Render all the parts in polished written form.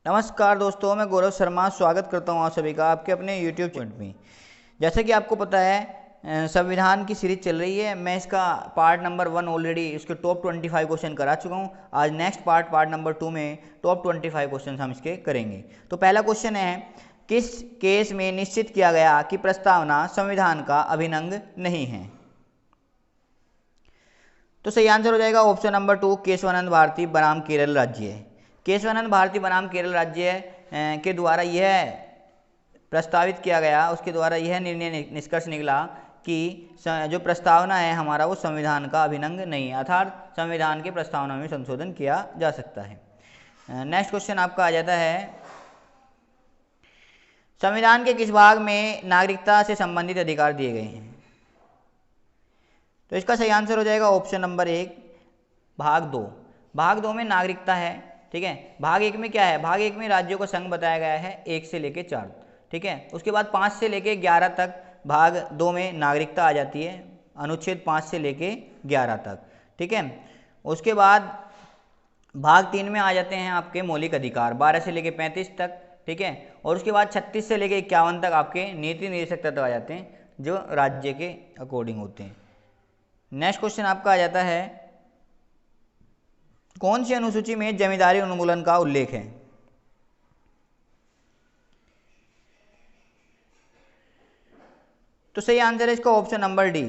नमस्कार दोस्तों, मैं गौरव शर्मा स्वागत करता हूं आप सभी का आपके अपने YouTube चैनल में। जैसे कि आपको पता है संविधान की सीरीज चल रही है। मैं इसका पार्ट नंबर 1 ऑलरेडी इसके टॉप 25 क्वेश्चन करा चुका हूं। आज नेक्स्ट पार्ट नंबर 2 में टॉप 25 क्वेश्चन हम इसके करेंगे। तो पहला क्वेश्चन है, किस केस में निश्चित किया गया कि प्रस्तावना संविधान का अभिन्न नहीं है? तो सही आंसर हो जाएगा ऑप्शन नंबर 2, केशवानंद भारती बनाम केरल राज्य। केशवानंद भारती बनाम केरल राज्य के द्वारा यह प्रस्तावित किया गया, उसके द्वारा यह निर्णय निष्कर्ष निकला कि जो प्रस्तावना है हमारा वो संविधान का अभिन्न नहीं है, अर्थात संविधान के प्रस्तावना में संशोधन किया जा सकता है। नेक्स्ट क्वेश्चन आपका आ जाता है, संविधान के किस भाग में नागरिकता से संबंधित अधिकार दिए गए हैं? तो इसका सही आंसर हो जाएगा ऑप्शन नंबर 1, भाग 2। भाग 2 में नागरिकता है, ठीक है। भाग 1 में क्या है? भाग 1 में राज्यों का संघ बताया गया है 1 से लेके 4, ठीक है। उसके बाद 5 से लेके 11 तक भाग 2 में नागरिकता आ जाती है, अनुच्छेद 5 से लेके 11 तक, ठीक है। उसके बाद भाग 3 में आ जाते हैं आपके मौलिक अधिकार 12 से लेके 35 तक, ठीक है। और उसके बाद 36 से लेके 51 तक आपके नीति निर्देशक तत्व आ जाते हैं जो राज्य के अकॉर्डिंग होते हैं। नेक्स्ट क्वेश्चन आपका आ जाता है, कौन सी अनुसूची में जमींदारी उन्मूलन का उल्लेख है? तो सही आंसर है इसका ऑप्शन नंबर डी,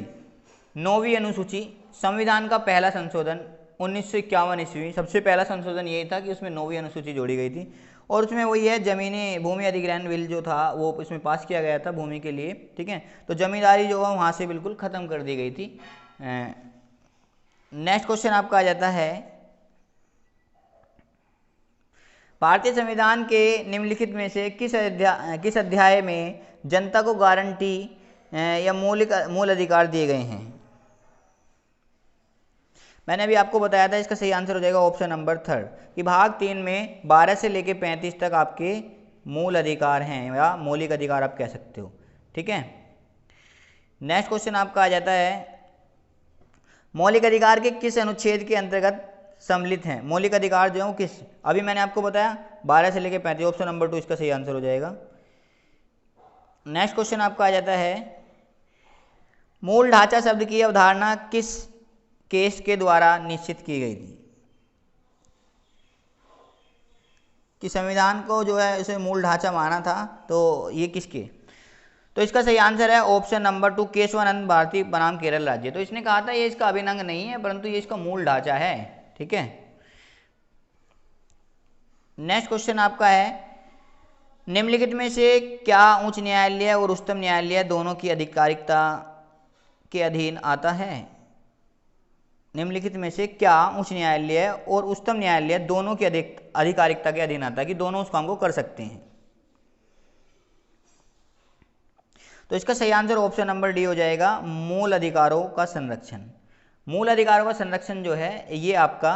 9वीं अनुसूची। संविधान का पहला संशोधन 1951 ईस्वी, सबसे पहला संशोधन यही था कि उसमें 9वीं अनुसूची जोड़ी गई थी और उसमें वही है जमीनी भूमि अधिग्रहण बिल जो था वो इसमें पास किया गया था भूमि के लिए, ठीक है। तो जमींदारी जो है वहाँ से बिल्कुल ख़त्म कर दी गई थी। नेक्स्ट क्वेश्चन आपका आ जाता है, भारतीय संविधान के निम्नलिखित में से किस अध्याय में जनता को गारंटी या मूल अधिकार दिए गए हैं? मैंने अभी आपको बताया था, इसका सही आंसर हो जाएगा ऑप्शन नंबर 3 कि भाग 3 में 12 से लेके 35 तक आपके मूल अधिकार हैं या मौलिक अधिकार आप कह सकते हो, ठीक है। नेक्स्ट क्वेश्चन आपका आ जाता है, मौलिक अधिकार के किस अनुच्छेद के अंतर्गत सम्मिलित हैं? मौलिक अधिकार जो है किस, अभी मैंने आपको बताया 12 से लेकर 35, ऑप्शन नंबर 2 इसका सही आंसर हो जाएगा। नेक्स्ट क्वेश्चन आपका आ जाता है, मूल ढांचा शब्द की अवधारणा किस केस के द्वारा निश्चित की गई थी? कि संविधान को जो है इसे मूल ढांचा माना था, तो ये किसके? तो इसका सही आंसर है ऑप्शन नंबर 2, केशवानंद भारती बनाम केरल राज्य। तो इसने कहा था ये इसका अभिन्न नहीं है परंतु ये इसका मूल ढांचा है, ठीक है। नेक्स्ट क्वेश्चन आपका है, निम्नलिखित में से क्या उच्च न्यायालय और उच्चतम न्यायालय दोनों की आधिकारिकता के अधीन आता है? निम्नलिखित में से क्या उच्च न्यायालय और उच्चतम न्यायालय दोनों की आधिकारिकता के अधीन आता है, कि दोनों उस काम को कर सकते हैं? तो इसका सही आंसर ऑप्शन नंबर डी हो जाएगा, मूल अधिकारों का संरक्षण। मूल अधिकारों का संरक्षण जो है ये आपका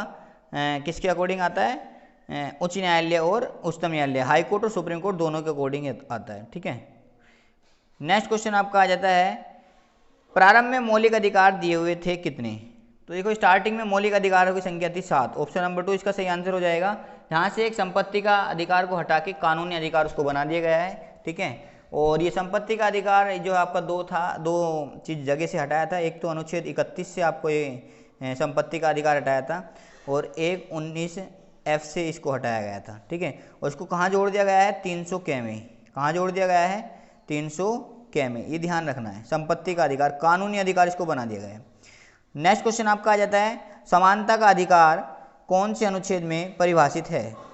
किसके अकॉर्डिंग आता है? उच्च न्यायालय और उच्चतम न्यायालय, हाई कोर्ट और सुप्रीम कोर्ट दोनों के अकॉर्डिंग आता है, ठीक है। नेक्स्ट क्वेश्चन आपका आ जाता है, प्रारंभ में मौलिक अधिकार दिए हुए थे कितने? तो देखो स्टार्टिंग में मौलिक अधिकारों की संख्या थी 7, ऑप्शन नंबर 2 इसका सही आंसर हो जाएगा। यहाँ से एक संपत्ति का अधिकार को हटा के कानूनी अधिकार उसको बना दिया गया है, ठीक है। और ये संपत्ति का अधिकार जो आपका 2 था, 2 चीज जगह से हटाया था, एक तो अनुच्छेद 31 से आपको ये संपत्ति का अधिकार हटाया था और एक 19F से इसको हटाया गया था, ठीक है। और इसको कहाँ जोड़ दिया गया है? 300 K में। कहाँ जोड़ दिया गया है? 300 K में, ये ध्यान रखना है। संपत्ति का अधिकार, कानूनी अधिकार इसको बना दिया गया है। नेक्स्ट क्वेश्चन आपका आ जाता है, समानता का अधिकार कौन से अनुच्छेद में परिभाषित है?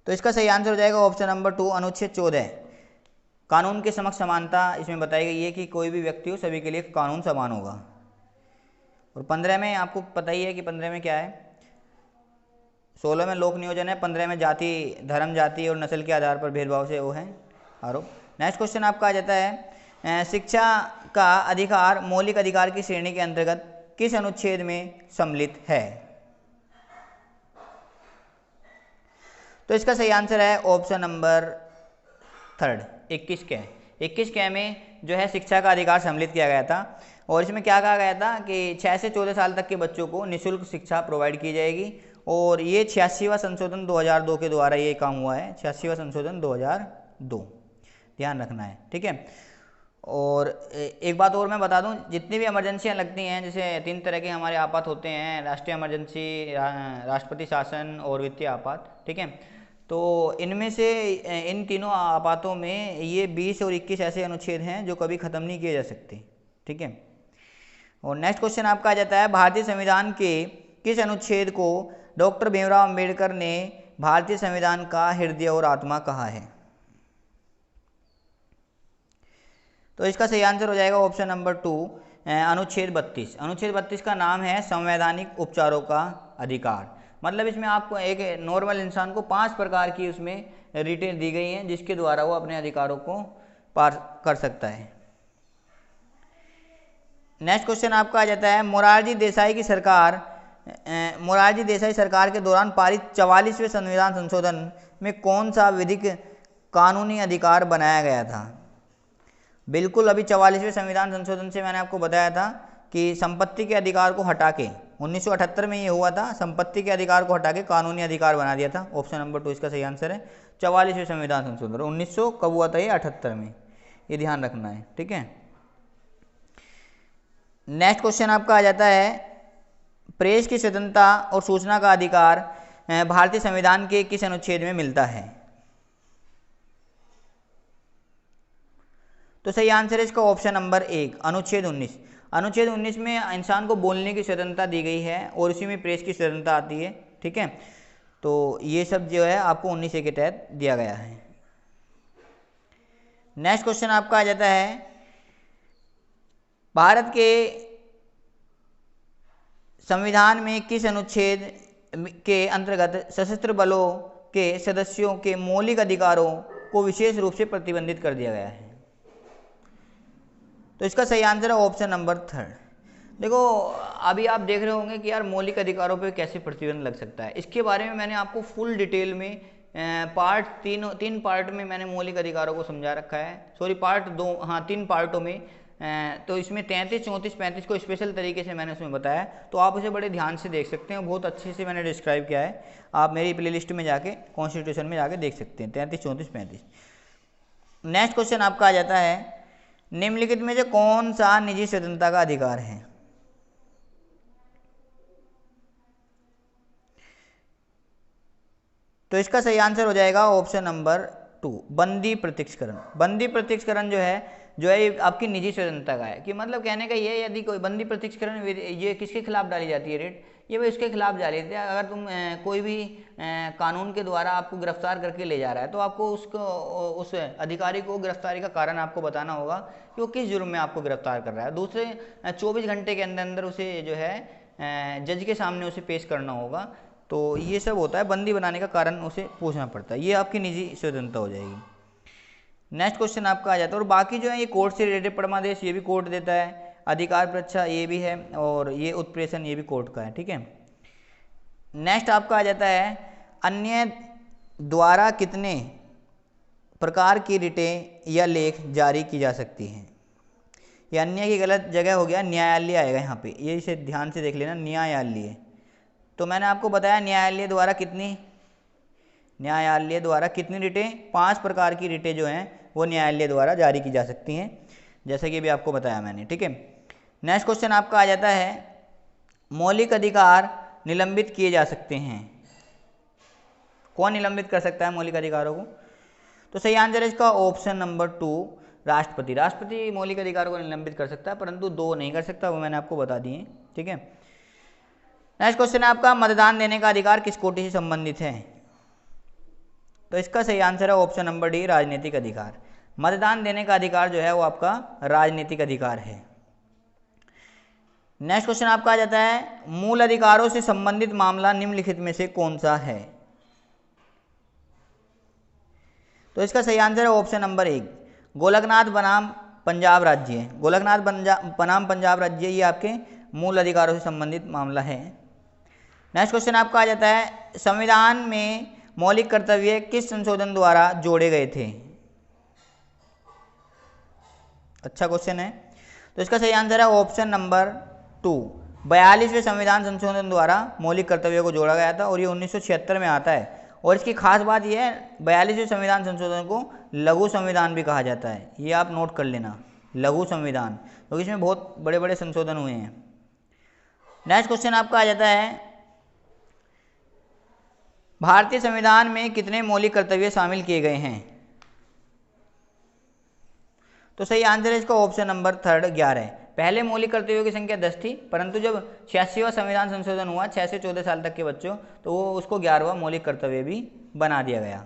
तो इसका सही आंसर हो जाएगा ऑप्शन नंबर 2, अनुच्छेद 14। कानून के समक्ष समानता इसमें बताई गई है कि कोई भी व्यक्ति हो सभी के लिए कानून समान होगा। और 15 में आपको पता ही है कि 15 में क्या है, 16 में लोक नियोजन है, 15 में जाति, धर्म, जाति और नस्ल के आधार पर भेदभाव से वो है आरोप। नेक्स्ट क्वेश्चन आपका आ जाता है, शिक्षा का अधिकार मौलिक अधिकार की श्रेणी के अंतर्गत किस अनुच्छेद में सम्मिलित है? तो इसका सही आंसर है ऑप्शन नंबर 3, 21 K। 21 K में जो है शिक्षा का अधिकार सम्मिलित किया गया था और इसमें क्या कहा गया था कि 6 से 14 साल तक के बच्चों को निःशुल्क शिक्षा प्रोवाइड की जाएगी और ये 86वां संशोधन 2002 के द्वारा ये काम हुआ है, 86वां संशोधन 2002, ध्यान रखना है, ठीक है। और एक बात और मैं बता दूं, जितनी भी इमरजेंसियां लगती हैं, जैसे 3 तरह के हमारे आपात होते हैं, राष्ट्रीय इमरजेंसी, राष्ट्रपति शासन और वित्तीय आपात, ठीक है। तो इनमें से इन तीनों आपातों में ये 20 और 21 ऐसे अनुच्छेद हैं जो कभी ख़त्म नहीं किए जा सकते, ठीक है। और नेक्स्ट क्वेश्चन आपका आ जाता है, भारतीय संविधान के किस अनुच्छेद को डॉक्टर भीमराव अंबेडकर ने भारतीय संविधान का हृदय और आत्मा कहा है? तो इसका सही आंसर हो जाएगा ऑप्शन नंबर 2, अनुच्छेद 32। अनुच्छेद 32 का नाम है संवैधानिक उपचारों का अधिकार। मतलब इसमें आपको एक नॉर्मल इंसान को 5 प्रकार की उसमें रिटें दी गई हैं जिसके द्वारा वो अपने अधिकारों को पार कर सकता है। नेक्स्ट क्वेश्चन आपका आ जाता है, मोरारजी देसाई सरकार के दौरान पारित 44वें संविधान संशोधन में कौन सा विधिक कानूनी अधिकार बनाया गया था? बिल्कुल, अभी 44वें संविधान संशोधन से मैंने आपको बताया था कि संपत्ति के अधिकार को हटा के 1978 में ये हुआ था, संपत्ति के अधिकार को हटा के कानूनी अधिकार बना दिया था। ऑप्शन नंबर 2 इसका सही आंसर है। 44वें संविधान संशोधन 1900 कब हुआ था? ये 78 में, ये ध्यान रखना है, ठीक है। नेक्स्ट क्वेश्चन आपका आ जाता है, प्रेस की स्वतंत्रता और सूचना का अधिकार भारतीय संविधान के किस अनुच्छेद में मिलता है? तो सही आंसर है इसका ऑप्शन नंबर 1, अनुच्छेद 19। अनुच्छेद 19 में इंसान को बोलने की स्वतंत्रता दी गई है और उसी में प्रेस की स्वतंत्रता आती है, ठीक है। तो ये सब जो है आपको 19A के तहत दिया गया है। नेक्स्ट क्वेश्चन आपका आ जाता है, भारत के संविधान में किस अनुच्छेद के अंतर्गत सशस्त्र बलों के सदस्यों के मौलिक अधिकारों को विशेष रूप से प्रतिबंधित कर दिया गया है? तो इसका सही आंसर है ऑप्शन नंबर 3। देखो, अभी आप देख रहे होंगे कि यार मौलिक अधिकारों पे कैसे प्रतिबंध लग सकता है। इसके बारे में मैंने आपको फुल डिटेल में तीन पार्ट में मैंने मौलिक अधिकारों को समझा रखा है। सॉरी, पार्ट 2, हाँ 3 पार्टों में। तो इसमें 33, 34, 35 को स्पेशल तरीके से मैंने उसमें बताया, तो आप उसे बड़े ध्यान से देख सकते हैं। बहुत अच्छे से मैंने डिस्क्राइब किया है, आप मेरी प्लेलिस्ट में जाके कॉन्स्टिट्यूशन में जाके देख सकते हैं, 33, 34, 35। नेक्स्ट क्वेश्चन आपका आ जाता है, निम्नलिखित में से कौन सा निजी स्वतंत्रता का अधिकार है? तो इसका सही आंसर हो जाएगा ऑप्शन नंबर 2, बंदी प्रत्यक्षकरण। बंदी प्रत्यक्षकरण जो है आपकी निजी स्वतंत्रता का है। कि मतलब कहने का ये, यदि कोई बंदी प्रत्यक्षकरण ये किसके खिलाफ डाली जाती है रेट? ये भाई उसके खिलाफ डाली जाती है। अगर तुम कोई भी कानून के द्वारा आपको गिरफ्तार करके ले जा रहा है, तो आपको उस अधिकारी को गिरफ्तारी का कारण आपको बताना होगा कि वो किस जुर्म में आपको गिरफ्तार कर रहा है। दूसरे 24 घंटे के अंदर अंदर उसे जो है जज के सामने उसे पेश करना होगा। तो ये सब होता है, बंदी बनाने का कारण उसे पूछना पड़ता है। ये आपकी निजी स्वतंत्रता हो जाएगी। नेक्स्ट क्वेश्चन आपका आ जाता है, और बाकी जो है ये कोर्ट से रिलेटेड परमादेश ये भी कोर्ट देता है, अधिकार परीक्षा ये भी है, और ये उत्प्रेषण ये भी कोर्ट का है, ठीक है। नेक्स्ट आपका आ जाता है, अन्य द्वारा कितने प्रकार की रिटें या लेख जारी की जा सकती हैं? ये अन्य की गलत जगह हो गया, न्यायालय आएगा यहाँ पे, ये इसे ध्यान से देख लेना, न्यायालय। तो मैंने आपको बताया न्यायालय द्वारा कितनी रिटें, 5 प्रकार की रिटें जो हैं वो न्यायालय द्वारा जारी की जा सकती हैं, जैसा कि अभी आपको बताया मैंने, ठीक है। नेक्स्ट क्वेश्चन आपका आ जाता है, मौलिक अधिकार निलंबित किए जा सकते हैं। कौन निलंबित कर सकता है मौलिक अधिकारों को? तो सही आंसर है इसका ऑप्शन नंबर 2, राष्ट्रपति। राष्ट्रपति मौलिक अधिकारों को निलंबित कर सकता है, परंतु 2 नहीं कर सकता, वो मैंने आपको बता दिए, ठीक है। नेक्स्ट क्वेश्चन है आपका, मतदान देने का अधिकार किस कोटि से संबंधित है? तो इसका सही आंसर है ऑप्शन नंबर डी, राजनीतिक अधिकार। मतदान देने का अधिकार जो है वो आपका राजनीतिक अधिकार है। नेक्स्ट क्वेश्चन आपका आ जाता है, मूल अधिकारों से संबंधित मामला निम्नलिखित में से कौन सा है? तो इसका सही आंसर है ऑप्शन नंबर 1, गोलकनाथ बनाम पंजाब राज्य। गोलकनाथ बनाम पंजाब राज्य ये आपके मूल अधिकारों से संबंधित मामला है। नेक्स्ट क्वेश्चन आपका आ जाता है, संविधान में मौलिक कर्तव्य किस संशोधन द्वारा जोड़े गए थे? अच्छा क्वेश्चन है। तो इसका सही आंसर है ऑप्शन नंबर 2, 42वें संविधान संशोधन द्वारा मौलिक कर्तव्यों को जोड़ा गया था और ये 1976 में आता है। और इसकी खास बात यह है 42वें संविधान संशोधन को लघु संविधान भी कहा जाता है, ये आप नोट कर लेना, लघु संविधान, क्योंकि इसमें बहुत बड़े बड़े संशोधन हुए हैं। नेक्स्ट क्वेश्चन आपका आ जाता है, भारतीय संविधान में कितने मौलिक कर्तव्य शामिल किए गए हैं? तो सही आंसर है इसका ऑप्शन नंबर 3 11 है। पहले मौलिक कर्तव्यों की संख्या 10 थी, परंतु जब 86वां संविधान संशोधन हुआ 6 से 14 साल तक के बच्चों, तो वो उसको 11वां मौलिक कर्तव्य भी बना दिया गया।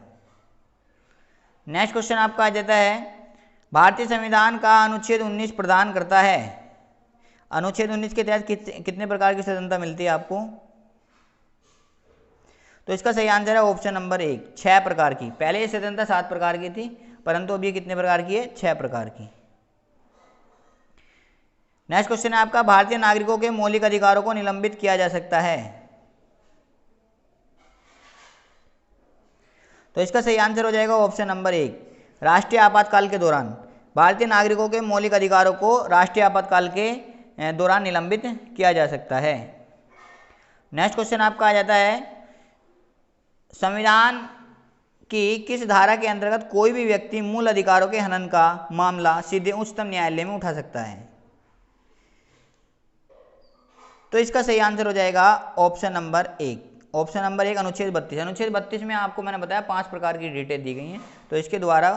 नेक्स्ट क्वेश्चन आपका आ जाता है, भारतीय संविधान का अनुच्छेद 19 प्रदान करता है, अनुच्छेद 19 के तहत कितने प्रकार की स्वतंत्रता मिलती है आपको? तो इसका सही आंसर है ऑप्शन नंबर 1 6 प्रकार की। पहले ये स्वतंत्रता 7 प्रकार की थी, परंतु अब ये कितने प्रकार की है? 6 प्रकार की। नेक्स्ट क्वेश्चन है आपका, भारतीय नागरिकों के मौलिक अधिकारों को निलंबित किया जा सकता है? तो इसका सही आंसर हो जाएगा ऑप्शन नंबर 1 राष्ट्रीय आपातकाल के दौरान। भारतीय नागरिकों के मौलिक अधिकारों को राष्ट्रीय आपातकाल के दौरान निलंबित किया जा सकता है। नेक्स्ट क्वेश्चन आपका आ जाता है, संविधान की किस धारा के अंतर्गत कोई भी व्यक्ति मूल अधिकारों के हनन का मामला सीधे उच्चतम न्यायालय में उठा सकता है? तो इसका सही आंसर हो जाएगा ऑप्शन नंबर 1 ऑप्शन नंबर 1 अनुच्छेद 32। अनुच्छेद 32 में आपको मैंने बताया 5 प्रकार की डिटेल दी गई हैं, तो इसके द्वारा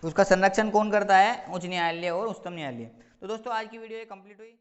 उसका संरक्षण कौन करता है? उच्च न्यायालय और उच्चतम न्यायालय। तो दोस्तों आज की वीडियो ये कंप्लीट हुई।